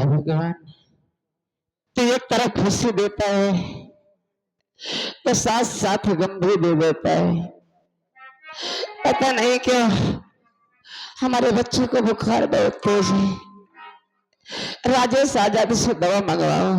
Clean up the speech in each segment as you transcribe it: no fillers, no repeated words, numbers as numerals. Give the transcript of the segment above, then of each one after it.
भगवान, तो एक तरफ खुशी देता है तो साथ साथ गम भी दे देता है। पता नहीं क्यों हमारे बच्चे को बुखार बहुत तेज है। राजेश आजाद से दवा मंगवाओ।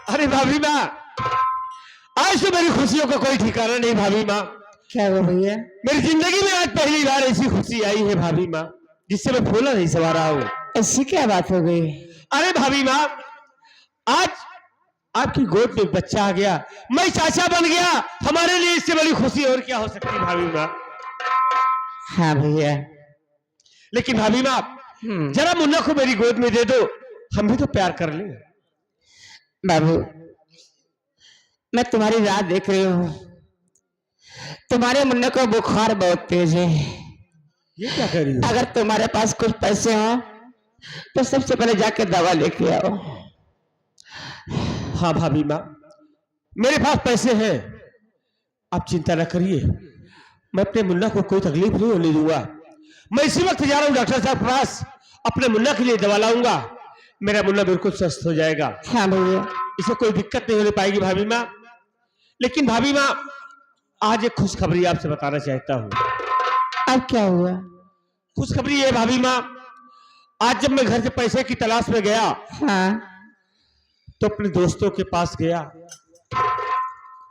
अरे भाभी माँ, आज तो मेरी खुशियों का कोई ठिकाना नहीं भाभी माँ। क्या हुआ भैया? मेरी जिंदगी में आज पहली बार ऐसी खुशी आई है भाभी माँ, जिससे मैं फूला नहीं समा रहा हूँ। ऐसी क्या बात हो गई? अरे भाभी माँ, आज आपकी गोद में बच्चा आ गया, मैं चाचा बन गया। हमारे लिए इससे बड़ी खुशी और क्या हो सकती है भाभी माँ। हाँ भैया। लेकिन भाभी माँ, जरा मुन्ना को मेरी गोद में दे दो, हम भी तो प्यार कर लें। बाबू, मैं तुम्हारी राह देख रही हूँ। तुम्हारे मुन्ने को बुखार बहुत तेज है। ये क्या कर रही हो? अगर तुम्हारे पास कुछ पैसे हो तो सबसे पहले जाके दवा लेके आओ। हाँ भाभी माँ, मेरे पास पैसे हैं, आप चिंता न करिए। मैं अपने मुन्ना को कोई तकलीफ नहीं होने दूंगा। मैं इसी वक्त जा रहा हूँ डॉक्टर साहब के पास, अपने मुन्ना के लिए दवा लाऊंगा। मेरा मुन्ना बिल्कुल स्वस्थ हो जाएगा। हाँ भैया। इसे कोई दिक्कत नहीं होने पाएगी भाभी माँ। लेकिन भाभी माँ, आज एक खुशखबरी आपसे बताना चाहता हूँ। अब क्या हुआ? खुशखबरी है भाभी माँ, आज जब मैं घर से पैसे की तलाश में गया, हाँ, तो अपने दोस्तों के पास गया,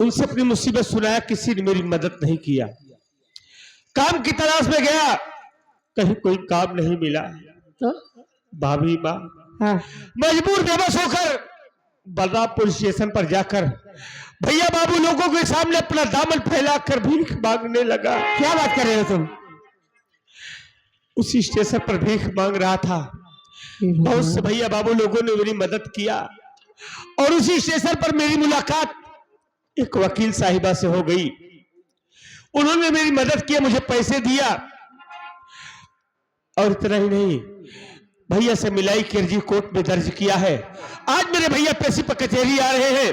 उनसे अपनी मुसीबत सुनाया, किसी ने मेरी मदद नहीं किया। काम की तलाश में गया, कहीं कोई काम नहीं मिला। तो भाभी माँ, हाँ, मजबूर बेबस होकर बलरामपुर स्टेशन पर जाकर भैया बाबू लोगों के सामने अपना दामन फैलाकर भीख मांगने लगा। क्या बात कर रहे हो तुम? उसी स्टेशन पर भीख मांग रहा था, बहुत से भैया बाबू लोगों ने मेरी मदद किया, और उसी स्टेशन पर मेरी मुलाकात एक वकील साहिबा से हो गई। उन्होंने मेरी मदद किया, मुझे पैसे दिया, और इतना ही नहीं, भैया से मिलाई की अर्जी कोर्ट में दर्ज किया है। आज मेरे भैया पैसे पर कचहरी आ रहे हैं।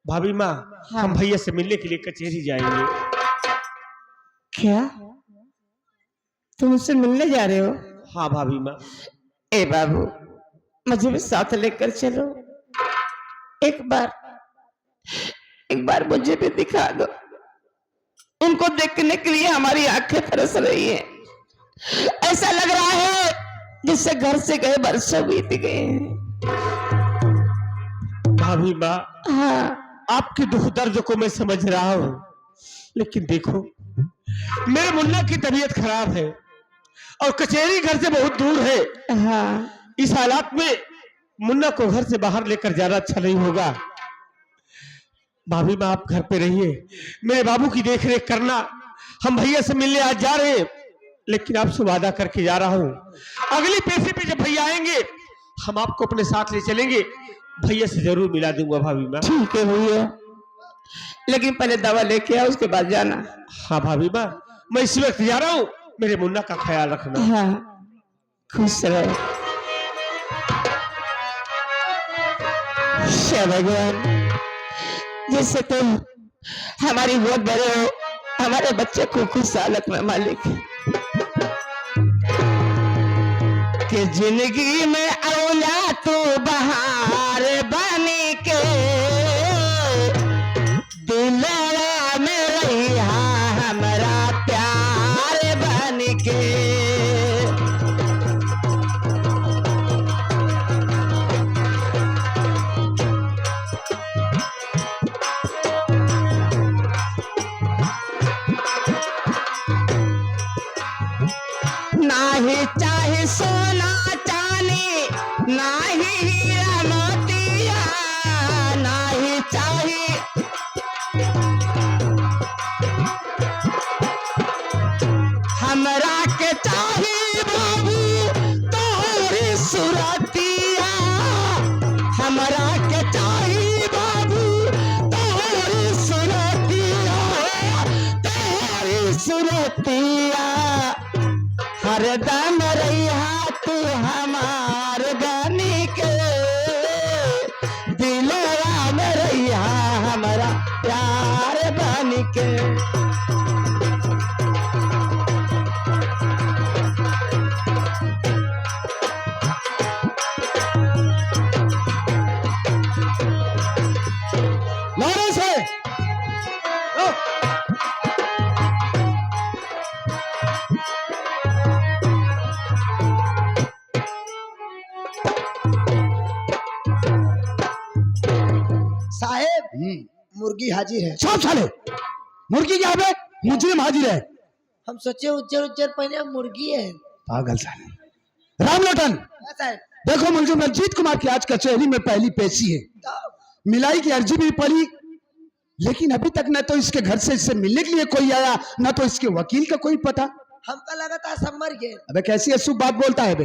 भाभी माँ, हम भैया से मिलने के लिए कचहरी जाएंगे। क्या तुम उससे मिलने जा रहे हो? हाँ भाभी माँ। ए बाबू, मुझे भी साथ लेकर चलो। एक बार मुझे भी दिखा दो। उनको देखने के लिए हमारी आंखें तरस रही हैं। ऐसा लग रहा है जिससे घर से गए बरसों बीत गए। भाभी माँ, हाँ, आपके दुख दर्द को मैं समझ रहा हूं, लेकिन देखो, मेरे मुन्ना की तबीयत खराब है और कचहरी घर से बहुत दूर है। हाँ, इस हालात में मुन्ना को घर से बाहर लेकर जाना अच्छा नहीं होगा। भाभी माँ, आप घर पे रहिए, मेरे बाबू की देखरेख करना। हम भैया से मिलने आज जा रहे हैं, लेकिन आपसे वादा करके जा रहा हूं, अगली पैसे पे जब भैया आएंगे, हम आपको अपने साथ ले चलेंगे। भैया से जरूर मिला दूंगा भाभी माँ। ठीक है भैया, लेकिन पहले दवा लेके आओ, उसके बाद जाना। हाँ भाभी माँ, मैं इसी वक्त जा रहा हूँ, मेरे मुन्ना का ख्याल रखना। हाँ, खुश रहो। भगवान, जिससे तुम हमारी गोद भरे हो, हमारे बच्चे को खुशहाल रखना मालिक। कि जिंदगी में औला तो बहार बन के, दिलवा में रहिया हमारा प्यार बन के। नाही चाहे सोना चांदी, ना हरदम रहिया तू हमार बनी के, दिलवा में रहिया हमारा प्यार बनी के। लॉरेंस है साहेब मुर्गी हाजिर है। सब साले मुर्गी क्या बे, मुजरिम हाजिर है। हम सोचे उज्जर उज्जर पहले मुर्गी है। पागल साले। राम लोटन हाँ साहब। देखो, मुलजिम रंजीत कुमार की आज कचहरी में पहली पेशी है। मिलाई की अर्जी भी पड़ी, लेकिन अभी तक न तो इसके घर से इससे मिलने के लिए कोई आया, न तो इसके वकील का कोई पता। हमका लगा था सब मर गए। अबे कैसी अशुभ बात बोलता है बे,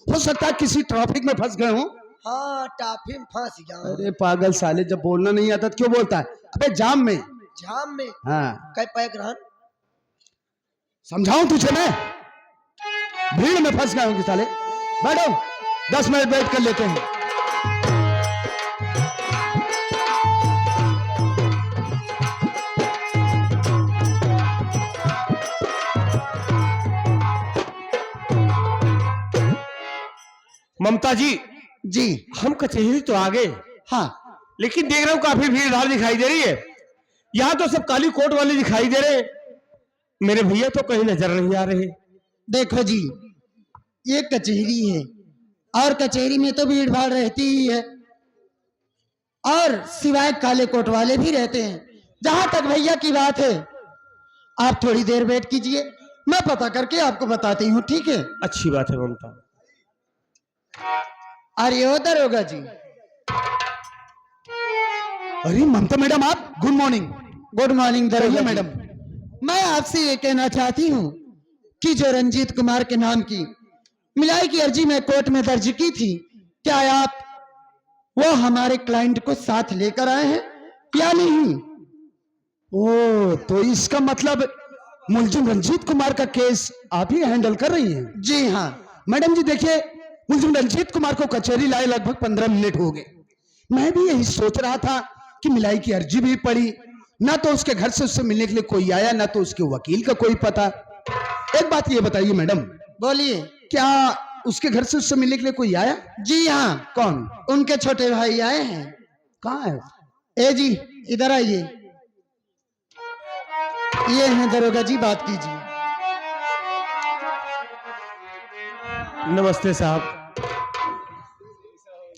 हो सकता है किसी ट्रैफिक में फंस गए हो। हाँ टाफी में फंस गया। अरे पागल साले, जब बोलना नहीं आता तो क्यों बोलता है? अबे जाम में। जाम में? हाँ कई पैक रहन। समझाऊं तुझे मैं? भीड़ में फंस गए होंगे साले। बैठो, 10 मिनट वेट कर लेते हैं। ममता जी, जी हम कचहरी तो आ गए, हाँ, लेकिन देख रहा हूँ काफी भीड़ भाड़ दिखाई दे रही है। यहाँ तो सब काली कोट वाले दिखाई दे रहे हैं, मेरे भैया तो कहीं नजर नहीं आ रहे। देखो जी, ये कचहरी है और कचहरी में तो भीड़ भाड़ रहती ही है, और सिवाय काले कोट वाले भी रहते हैं। जहां तक भैया की बात है, आप थोड़ी देर वेट कीजिए, मैं पता करके आपको बताती हूँ, ठीक है? अच्छी बात है ममता। अरे ओ दरोगा जी। अरे ममता मैडम, आप गुड मॉर्निंग। गुड मॉर्निंग दरोगा मैडम। मैडम, मैं आपसे ये कहना चाहती हूँ कि जो रंजीत कुमार के नाम की मिलाई की अर्जी में कोर्ट में दर्ज की थी, क्या आप वो हमारे क्लाइंट को साथ लेकर आए हैं या नहीं? ओ, तो इसका मतलब मुलजिम रंजीत कुमार का केस आप ही हैंडल कर रही हैं? जी हाँ। मैडम जी देखिए, मुलजिम रंजीत कुमार को कचहरी लाए लगभग 15 मिनट हो गए। मैं भी यही सोच रहा था कि मिलाई की अर्जी भी पड़ी, ना तो उसके घर से उससे मिलने के लिए कोई आया, ना तो उसके वकील का कोई पता। एक बात ये बताइए मैडम, बोलिए। क्या उसके घर से उससे मिलने के लिए कोई आया? जी हाँ, कौन? उनके छोटे भाई आए हैं। कहाँ है? ए जी, इधर आइए। ये हैं दरोगा जी, बात कीजिए। नमस्ते साहब।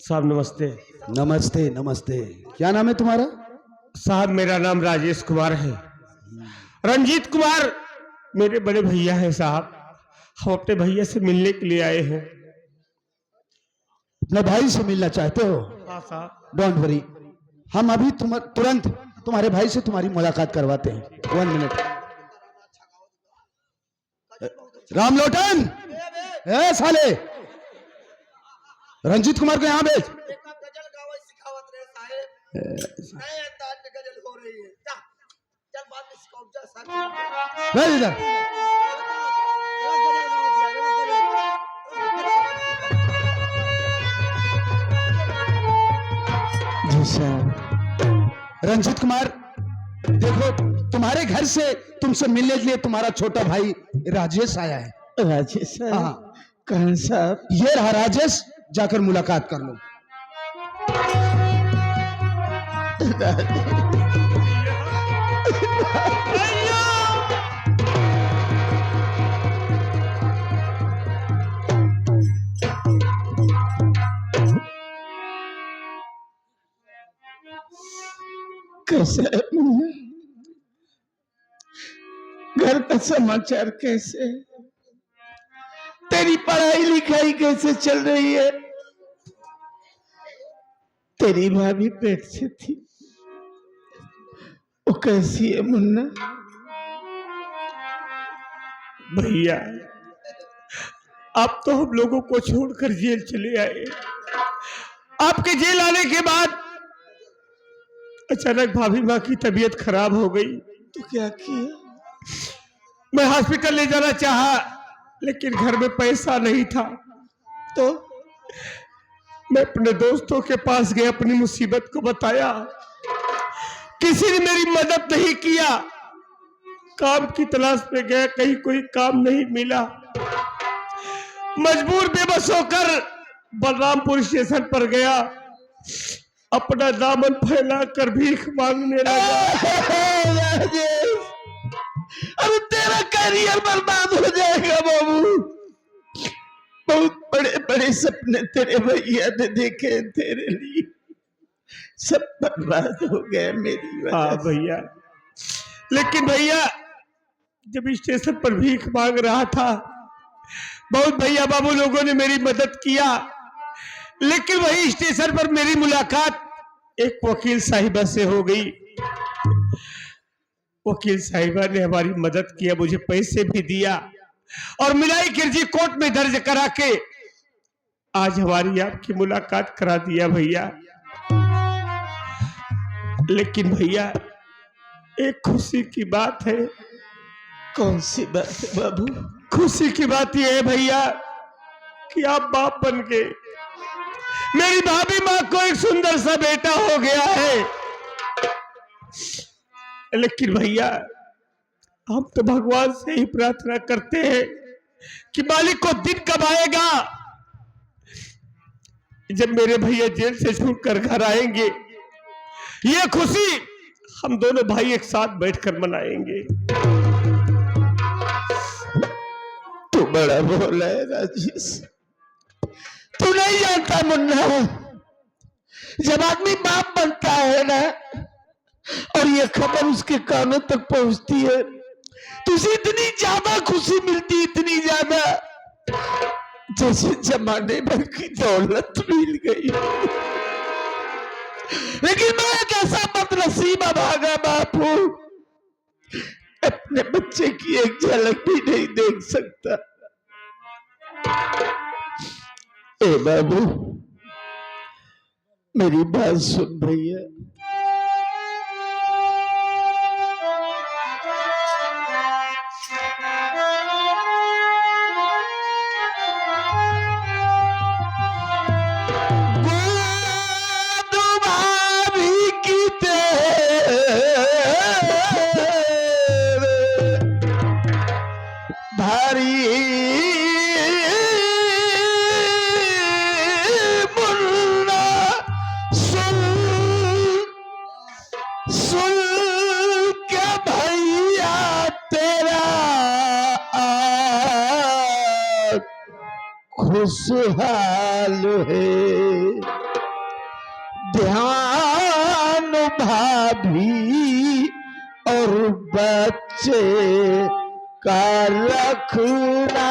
साहब नमस्ते। नमस्ते नमस्ते। क्या नाम है तुम्हारा? साहब मेरा नाम राजेश कुमार है। रंजीत कुमार मेरे बड़े भैया हैं साहब, हम अपने भैया से मिलने के लिए आए हैं। अपने भाई से मिलना चाहते हो? हाँ साहब। डोंट वरी, हम अभी तुरंत तुम्हारे भाई से तुम्हारी मुलाकात करवाते हैं। 1 मिनट। राम लोटन, ए साले, रंजीत कुमार को यहाँ भेज। गजल गावे सिखावत रहे साहेब। नए अंदाज में गजल हो रही है। चल बाद में सिखाओ, जा साहब। भेज इधर। जी सर। रंजीत कुमार, देखो तुम्हारे घर से तुमसे मिलने के लिए तुम्हारा छोटा भाई राजेश आया है। राजेश हाँ, कौन साहब? ये रहा राजेश, जाकर मुलाकात कर लो। कैसे है मुन्ना? घर का समाचार कैसे है? तेरी पढ़ाई लिखाई कैसे चल रही है? तेरी भाभी पेट से थी, वो कैसी है मुन्ना? भैया आप तो हम लोगों को छोड़कर जेल चले आए। आपके जेल आने के बाद अचानक भाभी माँ की तबीयत खराब हो गई। तो क्या किया? मैं हॉस्पिटल ले जाना चाहा, लेकिन घर में पैसा नहीं था, तो मैं अपने दोस्तों के पास गया, अपनी मुसीबत को बताया। किसी ने मेरी मदद नहीं किया। काम की तलाश में गया, कहीं कोई काम नहीं मिला। मजबूर बेबस होकर बलरामपुर स्टेशन पर गया, अपना दामन फैला कर भीख मांगने लगा। अब तेरा करियर बर्बाद हो जाएगा बाबू। बहुत बड़े बड़े सपने तेरे भैया ने देखे तेरे लिए, सब बर्बाद हो गए मेरी वजह हाँ से। भैया, लेकिन भैया जब स्टेशन पर भीख मांग रहा था, बहुत भैया बाबू लोगों ने मेरी मदद किया। लेकिन वही स्टेशन पर मेरी मुलाकात एक वकील साहिबा से हो गई। वकील साहिबा ने हमारी मदद किया, मुझे पैसे भी दिया और मिलाई किरजी कोर्ट में दर्ज करा के आज हमारी आपकी मुलाकात करा दिया भैया। लेकिन भैया एक खुशी की बात है। कौन सी बात है बाबू? खुशी की बात यह है भैया कि आप बाप बन गए। मेरी भाभी माँ को एक सुंदर सा बेटा हो गया है। लेकिन भैया हम तो भगवान से ही प्रार्थना करते हैं कि मालिक को दिन कब आएगा जब मेरे भैया जेल से छूटकर घर आएंगे। ये खुशी हम दोनों भाई एक साथ बैठकर मनाएंगे। तू बड़ा भोला है राजेश, तू नहीं जानता मुन्ना, जब आदमी बाप बनता है ना और ये खबर उसके कानों तक पहुंचती है तो उसे इतनी ज्यादा खुशी मिलती, इतनी ज्यादा, जैसे जमाने भर की दौलत मिल गई। लेकिन मैं एक ऐसा बदनसीब भागा बाप हूं, अपने बच्चे की एक झलक भी नहीं देख सकता। ए बाबू मेरी बात सुन भैया, खुशहाल है ध्यान भाभी और बच्चे का रखना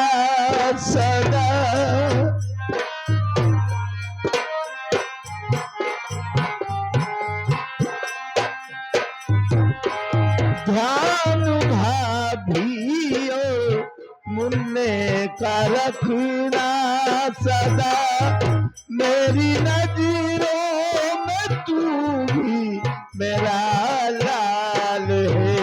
सदा। ध्यान भाभी और मुन्ने का रखना सदा, मेरी नजरों में तू भी मेरा लाल है।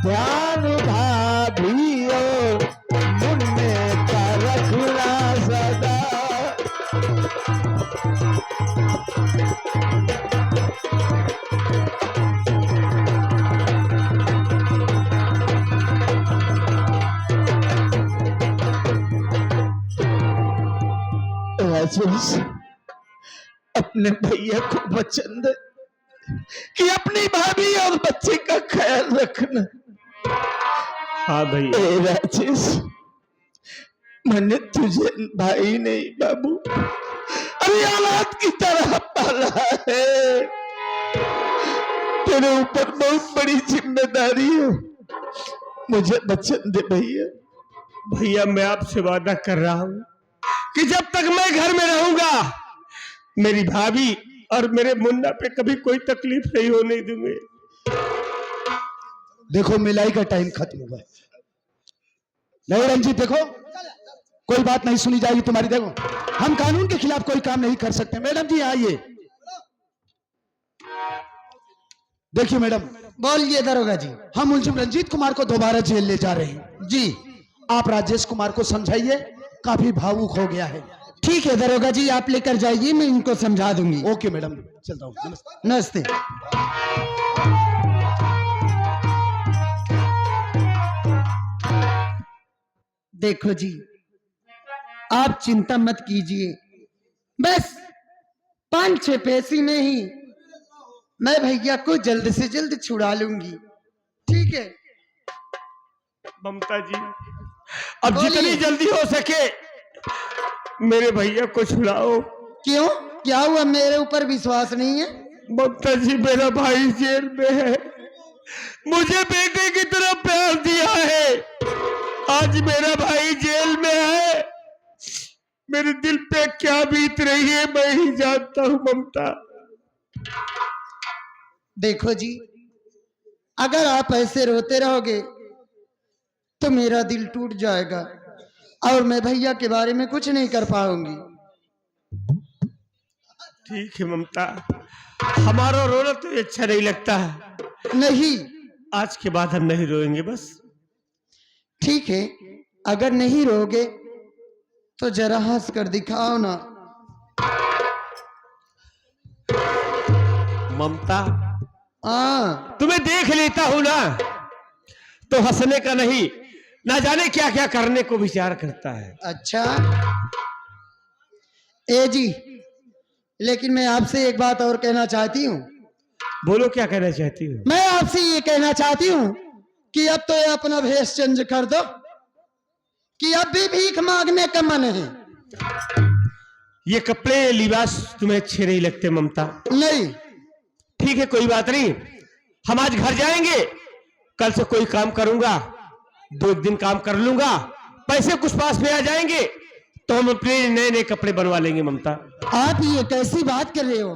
ध्यान भाभी और मुन्ने का रखना सदा। राजेश अपने भैया को वचन दे कि अपनी भाभी और बच्चे का ख्याल रखना। हाँ भैया। ए राजेश मैंने तुझे भाई नहीं बाबू अरे औलाद की तरह पाला है। तेरे ऊपर बहुत बड़ी जिम्मेदारी है, मुझे वचन दे भैया। भैया मैं आपसे वादा कर रहा हूं कि जब तक मैं घर में रहूंगा मेरी भाभी और मेरे मुन्ना पे कभी कोई तकलीफ नहीं होने दूंगे। देखो मिलाई का टाइम खत्म हुआ है। नहीं रंजीत देखो कोई बात नहीं सुनी जाएगी तुम्हारी। देखो हम कानून के खिलाफ कोई काम नहीं कर सकते। मैडम जी आइए। देखिए मैडम, बोलिए दरोगा जी। हम मुलजिम रंजीत कुमार को दोबारा जेल ले जा रहे हैं जी, आप राजेश कुमार को समझाइए, काफी भावुक हो गया है। ठीक है दरोगा जी, आप लेकर जाइए, मैं इनको समझा दूंगी। ओके मैडम, चलता हूँ, नमस्ते। नमस्ते। देखो जी, आप चिंता मत कीजिए, बस 5-6 पैसे में ही मैं भैया को जल्द से जल्द छुड़ा लूंगी, ठीक है? ममता जी, अब बोलिए। जितनी जल्दी हो सके मेरे भैया को छुड़ाओ। क्यों, क्या हुआ, मेरे ऊपर विश्वास नहीं है? ममता जी, मेरा भाई जेल में है, मुझे बेटे की तरह प्यार दिया है, आज मेरा भाई जेल में है, मेरे दिल पे क्या बीत रही है मैं ही जानता हूँ ममता। देखो जी, अगर आप ऐसे रोते रहोगे तो मेरा दिल टूट जाएगा और मैं भैया के बारे में कुछ नहीं कर पाऊंगी। ठीक है ममता, हमारा रोना तो अच्छा नहीं लगता है, नहीं, आज के बाद हम नहीं रोएंगे बस। ठीक है, अगर नहीं रोगे तो जरा हंस कर दिखाओ ना। ममता, हाँ, तुम्हें देख लेता हूं ना तो हंसने का नहीं, ना जाने क्या क्या करने को विचार करता है। अच्छा। ए जी, लेकिन मैं आपसे एक बात और कहना चाहती हूँ। बोलो, क्या कहना चाहती हो? मैं आपसे ये कहना चाहती हूँ कि अब तो ये अपना भेष चेंज कर दो, कि अब भी भीख मांगने का मन है। ये कपड़े लिबास तुम्हें अच्छे नहीं लगते ममता? नहीं, ठीक है, कोई बात नहीं, हम आज घर जाएंगे, कल से कोई काम करूंगा, 2 दिन काम कर लूंगा, पैसे कुछ पास में आ जाएंगे तो हम अपने नए नए कपड़े बनवा लेंगे ममता। आप ये कैसी बात कर रहे हो?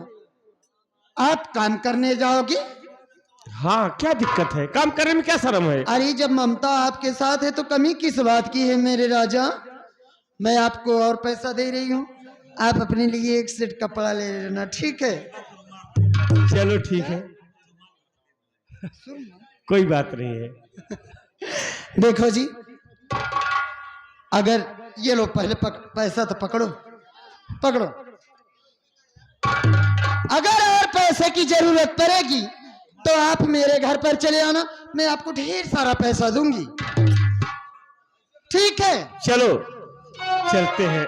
आप काम करने जाओगे? हाँ, क्या दिक्कत है, काम करने में क्या शर्म है? अरे जब ममता आपके साथ है तो कमी किस बात की है मेरे राजा? मैं आपको और पैसा दे रही हूँ, आप अपने लिए एक सेट कपड़ा ले लेना, ठीक है? चलो ठीक है, कोई बात नहीं है। देखो जी, अगर ये लो पहले पैसा तो पकड़ो, पकड़ो। अगर और पैसे की जरूरत पड़ेगी तो आप मेरे घर पर चले आना, मैं आपको ढेर सारा पैसा दूंगी, ठीक है? चलो चलते हैं।